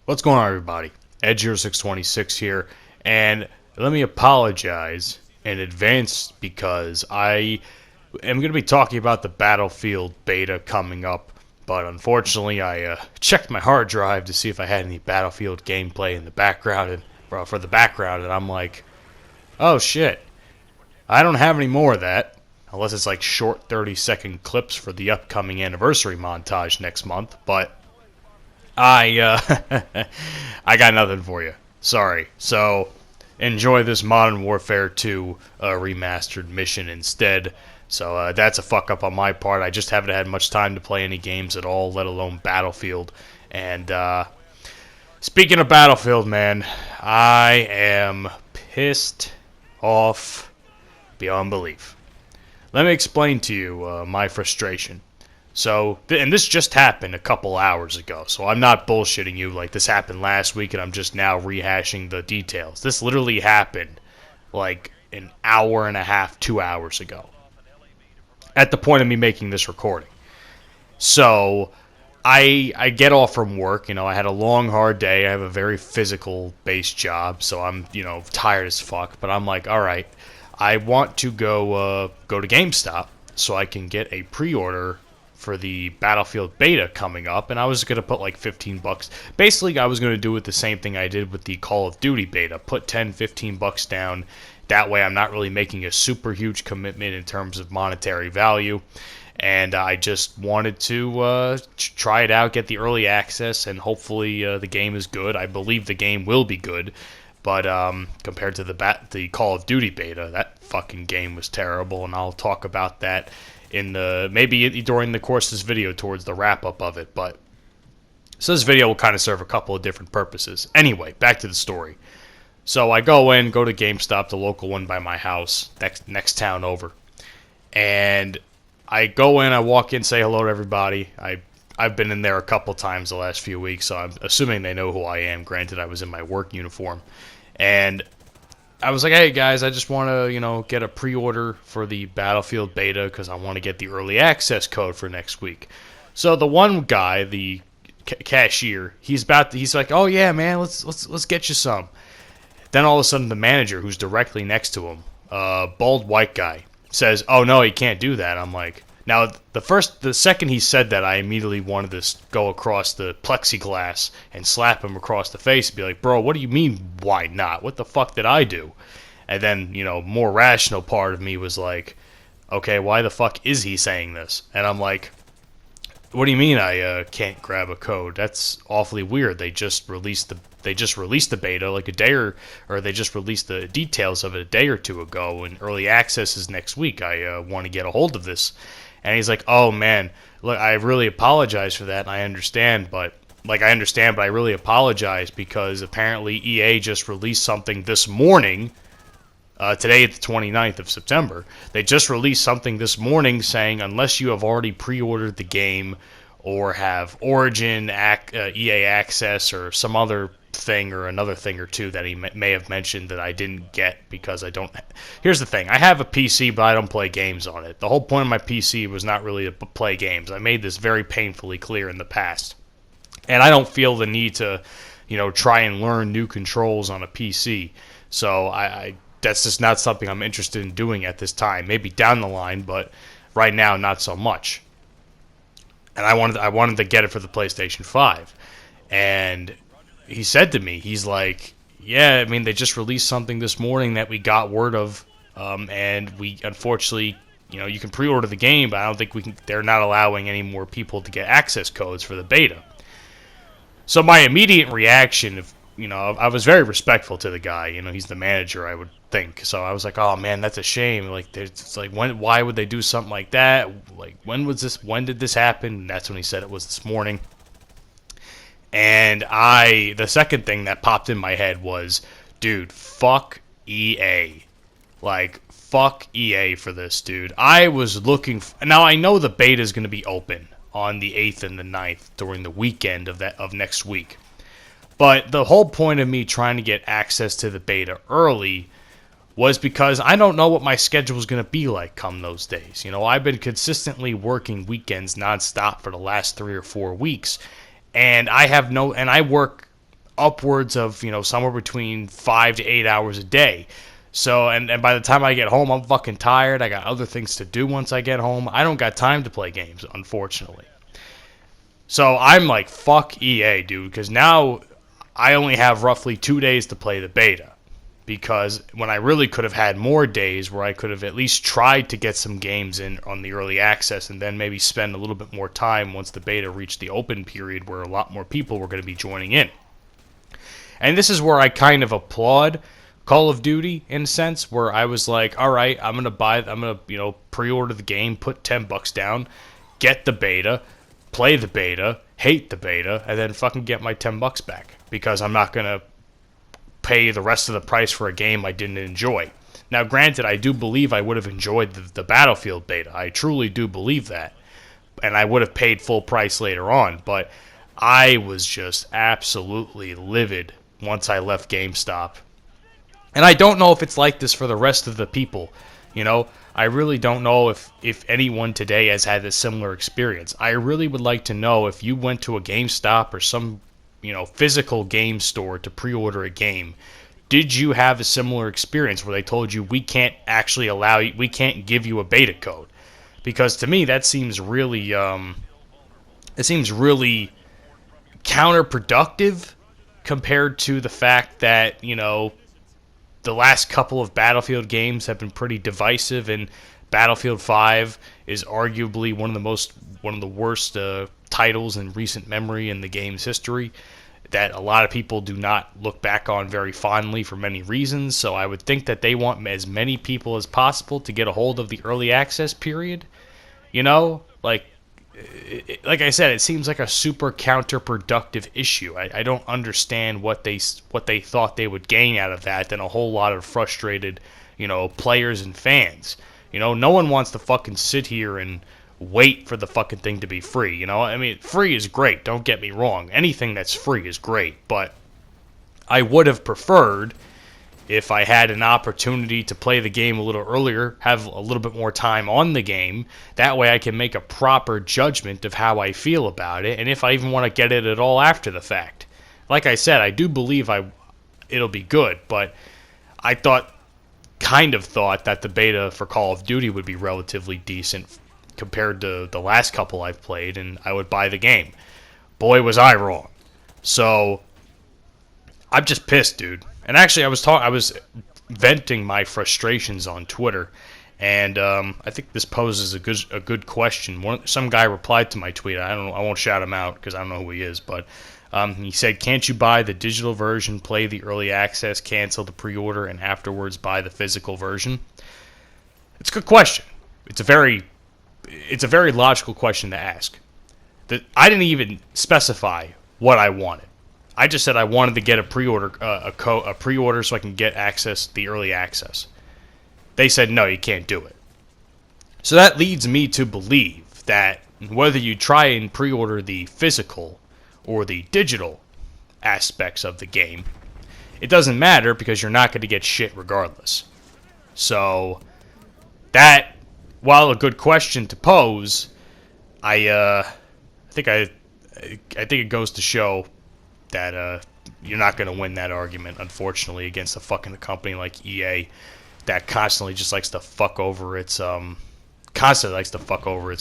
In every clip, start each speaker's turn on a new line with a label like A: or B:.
A: What's going on, everybody? Ed0626 here, and let me apologize in advance because I am going to be talking about the Battlefield beta coming up, but unfortunately I checked my hard drive to see if I had any Battlefield gameplay in the background, for the background, and I'm like, oh shit, I don't have any more of that, unless it's like short 30-second clips for the upcoming anniversary montage next month, but I got nothing for you. Sorry. So enjoy this Modern Warfare 2 remastered mission instead. So that's a fuck up on my part. I just haven't had much time to play any games at all, let alone Battlefield. And speaking of Battlefield, man, I am pissed off beyond belief. Let me explain to you my frustration. So, and this just happened a couple hours ago, so I'm not bullshitting you like this happened last week and I'm just now rehashing the details. This literally happened like an hour and a half, 2 hours ago, at the point of me making this recording. So, I get off from work, I had a long, hard day, I have a very physical-based job, so I'm, tired as fuck, but I'm like, alright, I want to go to GameStop so I can get a pre-order for the Battlefield beta coming up, and I was going to put like $15. Basically, I was going to do it the same thing I did with the Call of Duty beta. Put $10-15 down. That way I'm not really making a super huge commitment in terms of monetary value. And I just wanted to try it out, get the early access, and hopefully the game is good. I believe the game will be good. But compared to the Call of Duty beta, that fucking game was terrible, and I'll talk about that maybe during the course of this video towards the wrap-up of it. But so this video will kind of serve a couple of different purposes. Anyway, back to the story. So I go to GameStop, the local one by my house, next town over. And I go in, I walk in, say hello to everybody. I've been in there a couple times the last few weeks, so I'm assuming they know who I am. Granted, I was in my work uniform. And I was like, hey guys, I just want to, get a pre-order for the Battlefield beta because I want to get the early access code for next week. So the one guy, the cashier, he's like, oh yeah, man, let's get you some. Then all of a sudden, the manager, who's directly next to him, bald white guy, says, oh no, he can't do that. I'm like, now the second he said that, I immediately wanted to go across the plexiglass and slap him across the face and be like, bro, what do you mean, why not? What the fuck did I do? And then, more rational part of me was like, okay, why the fuck is he saying this? And I'm like, what do you mean I can't grab a code? That's awfully weird. They just released the beta like a day or they just released the details of it a day or two ago, and early access is next week. I want to get a hold of this. And he's like, oh man, look, I really apologize for that, and I understand, but I really apologize because apparently EA just released something this morning. Today, the 29th of September, they just released something this morning saying unless you have already pre-ordered the game or have Origin, EA Access, or some other thing or another thing or two that he may have mentioned that I didn't get because I don't. Here's the thing, I have a PC, but I don't play games on it. The whole point of my PC was not really to play games. I made this very painfully clear in the past. And I don't feel the need to, try and learn new controls on a PC. So I that's just not something I'm interested in doing at this time. Maybe down the line, but right now, not so much. And I wanted to get it for the PlayStation 5. And he said to me, he's like, yeah, I mean, they just released something this morning that we got word of, and we, unfortunately, you can pre-order the game, but I don't think they're not allowing any more people to get access codes for the beta. So my immediate reaction, I was very respectful to the guy. He's the manager, I would think. So I was like, oh man, that's a shame. Like, it's like, why would they do something like that? Like, when did this happen? And that's when he said it was this morning. And the second thing that popped in my head was, dude, fuck EA. Like, fuck EA for this, dude. I was looking now I know the beta is going to be open on the 8th and the 9th during the weekend of next week. But the whole point of me trying to get access to the beta early was because I don't know what my schedule is going to be like come those days. I've been consistently working weekends nonstop for the last 3 or 4 weeks, and I work upwards of, somewhere between 5 to 8 hours a day. So, and by the time I get home, I'm fucking tired. I got other things to do once I get home. I don't got time to play games, unfortunately. So I'm like, fuck EA, dude, because now I only have roughly 2 days to play the beta. Because when I really could have had more days where I could have at least tried to get some games in on the early access and then maybe spend a little bit more time once the beta reached the open period where a lot more people were going to be joining in. And this is where I kind of applaud Call of Duty in a sense, where I was like, all right, I'm gonna pre-order the game, put $10 down, get the beta, play the beta, hate the beta, and then fucking get my $10 back because I'm not gonna pay the rest of the price for a game I didn't enjoy. Now, granted, I do believe I would have enjoyed the Battlefield beta. I truly do believe that, and I would have paid full price later on. But I was just absolutely livid once I left GameStop. And I don't know if it's like this for the rest of the people. I really don't know if anyone today has had a similar experience. I really would like to know if you went to a GameStop or some, physical game store to pre-order a game. Did you have a similar experience where they told you we can't actually we can't give you a beta code? Because to me that seems really, counterproductive compared to the fact that, the last couple of Battlefield games have been pretty divisive, and Battlefield 5 is arguably one of the worst titles in recent memory in the game's history that a lot of people do not look back on very fondly for many reasons. So I would think that they want as many people as possible to get a hold of the early access period. Like I said, it seems like a super counterproductive issue. I don't understand what they thought they would gain out of that than a whole lot of frustrated, players and fans. No one wants to fucking sit here and wait for the fucking thing to be free. I mean, free is great. Don't get me wrong. Anything that's free is great, but I would have preferred if I had an opportunity to play the game a little earlier, have a little bit more time on the game. That way I can make a proper judgment of how I feel about it, and if I even want to get it at all after the fact. Like I said, I do believe it'll be good, but I kind of thought that the beta for Call of Duty would be relatively decent compared to the last couple I've played, and I would buy the game. Boy, was I wrong. So I'm just pissed, dude. And actually, I was venting my frustrations on Twitter, and I think this poses a good question. Some guy replied to my tweet. I won't shout him out because I don't know who he is, but he said, "Can't you buy the digital version, play the early access, cancel the pre-order, and afterwards buy the physical version?" It's a good question. It's a very logical question to ask. I didn't even specify what I wanted. I just said I wanted to get a pre-order so I can get the early access. They said no, you can't do it. So that leads me to believe that whether you try and pre-order the physical or the digital aspects of the game, it doesn't matter because you're not going to get shit regardless. So that, while a good question to pose, I think it goes to show that you're not going to win that argument, unfortunately, against a fucking company like EA that constantly likes to fuck over its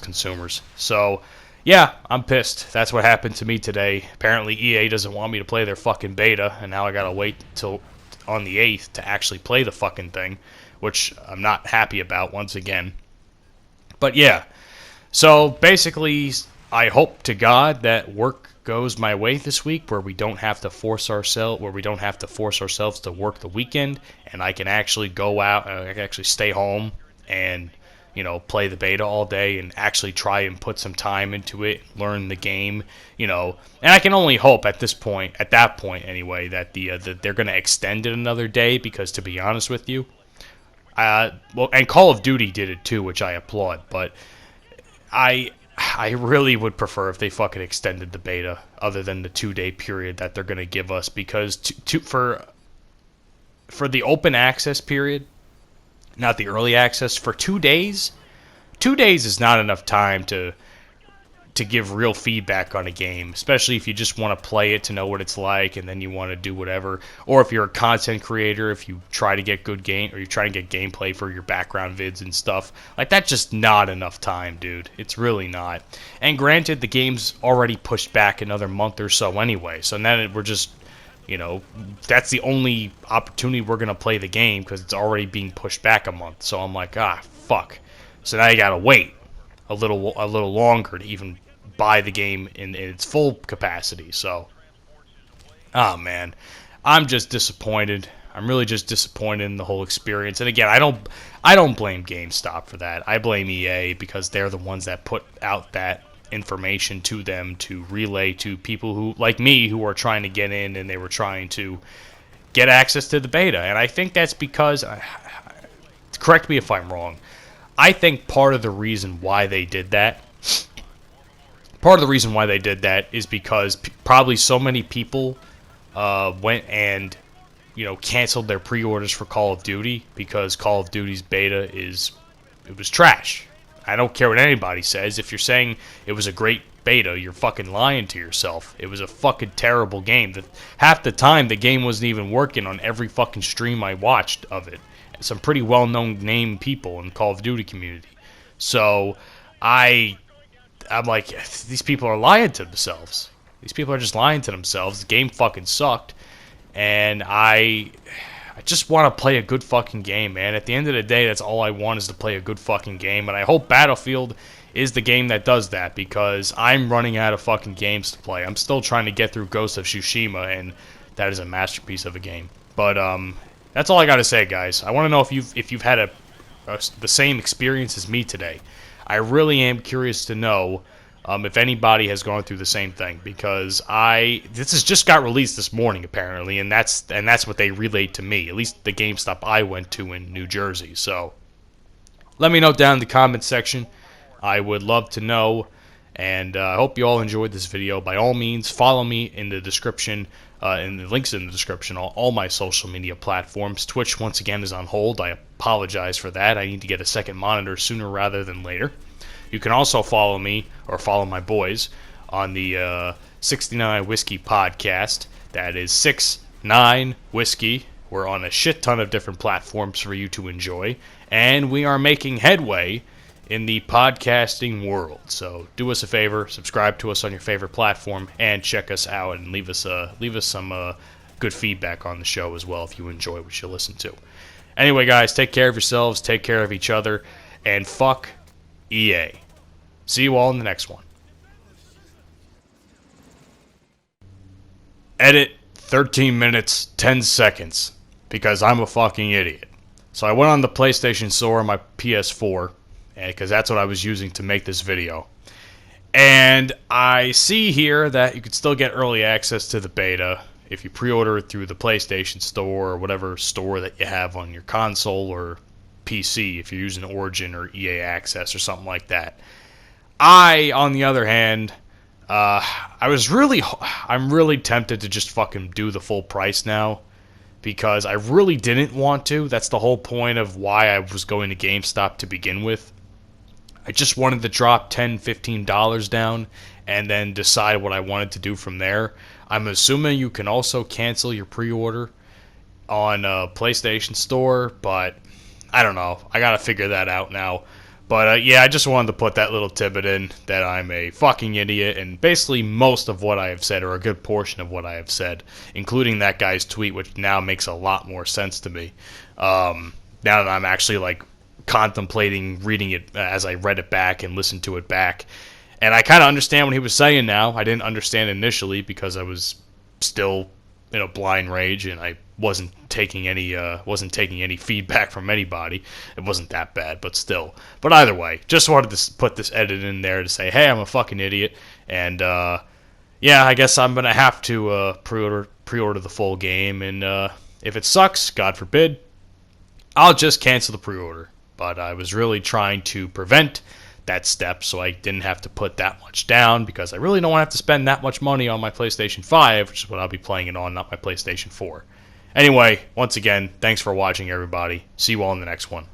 A: consumers. So, yeah, I'm pissed. That's what happened to me today. Apparently, EA doesn't want me to play their fucking beta, and now I gotta wait till on the 8th to actually play the fucking thing, which I'm not happy about once again. But yeah, so basically, I hope to God that work goes my way this week, where we don't have to force ourselves to work the weekend, and I can actually go out, I can actually stay home and play the beta all day and actually try and put some time into it, learn the game, and I can only hope at that point anyway, that that they're going to extend it another day, because to be honest with you, and Call of Duty did it too, which I applaud, but I really would prefer if they fucking extended the beta, other than the 2-day period that they're going to give us, because for the open access period, not the early access, for 2 days, 2 days is not enough time to to give real feedback on a game, especially if you just want to play it to know what it's like and then you want to do whatever. Or if you're a content creator, if you try to get good game or you try to get gameplay for your background vids and stuff, like that's just not enough time, dude. It's really not. And granted, the game's already pushed back another month or so anyway, so then we're just, you know, that's the only opportunity we're going to play the game because it's already being pushed back a month. So I'm like, fuck. So now you got to wait a little longer to even buy the game in its full capacity. So, man, I'm just disappointed. I'm really just disappointed in the whole experience. And again, I don't blame GameStop for that. I blame EA because they're the ones that put out that information to them to relay to people who, like me, who are trying to get in and they were trying to get access to the beta. And I think that's because, correct me if I'm wrong, I think part of the reason why they did that is because probably so many people went and, you know, canceled their pre-orders for Call of Duty because Call of Duty's beta it was trash. I don't care what anybody says. If you're saying it was a great beta, you're fucking lying to yourself. It was a fucking terrible game. Half the time, the game wasn't even working on every fucking stream I watched of it. Some pretty well-known name people in the Call of Duty community. So, I'm like, these people are lying to themselves. These people are just lying to themselves. The game fucking sucked. And I just want to play a good fucking game, man. At the end of the day, that's all I want is to play a good fucking game. And I hope Battlefield is the game that does that because I'm running out of fucking games to play. I'm still trying to get through Ghost of Tsushima, and that is a masterpiece of a game. But that's all I got to say, guys. I want to know if you've had the same experience as me today. I really am curious to know if anybody has gone through the same thing, because this has just got released this morning apparently, and that's what they relayed to me, at least the GameStop I went to in New Jersey. So let me know down in the comment section. I would love to know, and I hope you all enjoyed this video. By all means, follow me in the description, and the links in the description, all my social media platforms. Twitch, once again, is on hold. I apologize for that. I need to get a second monitor sooner rather than later. You can also follow me, or follow my boys, on the 69 Whiskey podcast. That is 69 Whiskey. We're on a shit ton of different platforms for you to enjoy, and we are making headway in the podcasting world. So do us a favor, subscribe to us on your favorite platform, and check us out and leave us some good feedback on the show as well if you enjoy what you listen to. Anyway, guys, take care of yourselves, take care of each other, and fuck EA. See you all in the next one. Edit 13 minutes, 10 seconds, because I'm a fucking idiot. So I went on the PlayStation Store on my PS4, because that's what I was using to make this video. And I see here that you can still get early access to the beta if you pre-order it through the PlayStation Store or whatever store that you have on your console or PC, if you're using Origin or EA Access or something like that. On the other hand, I'm really tempted to just fucking do the full price now, because I really didn't want to. That's the whole point of why I was going to GameStop to begin with. I just wanted to drop $10, $15 down and then decide what I wanted to do from there. I'm assuming you can also cancel your pre-order on PlayStation Store, but I don't know. I gotta figure that out now. But yeah, I just wanted to put that little tidbit in that I'm a fucking idiot, and basically most of what I have said, or a good portion of what I have said, including that guy's tweet, which now makes a lot more sense to me. Now that I'm actually like contemplating reading it as I read it back and listened to it back. And I kind of understand what he was saying now. I didn't understand initially because I was still in a blind rage and I wasn't taking any feedback from anybody. It wasn't that bad, but still. But either way, just wanted to put this edit in there to say, hey, I'm a fucking idiot. And yeah, I guess I'm going to have to pre-order the full game. And if it sucks, God forbid, I'll just cancel the pre-order. But I was really trying to prevent that step so I didn't have to put that much down, because I really don't want to have to spend that much money on my PlayStation 5, which is what I'll be playing it on, not my PlayStation 4. Anyway, once again, thanks for watching, everybody. See you all in the next one.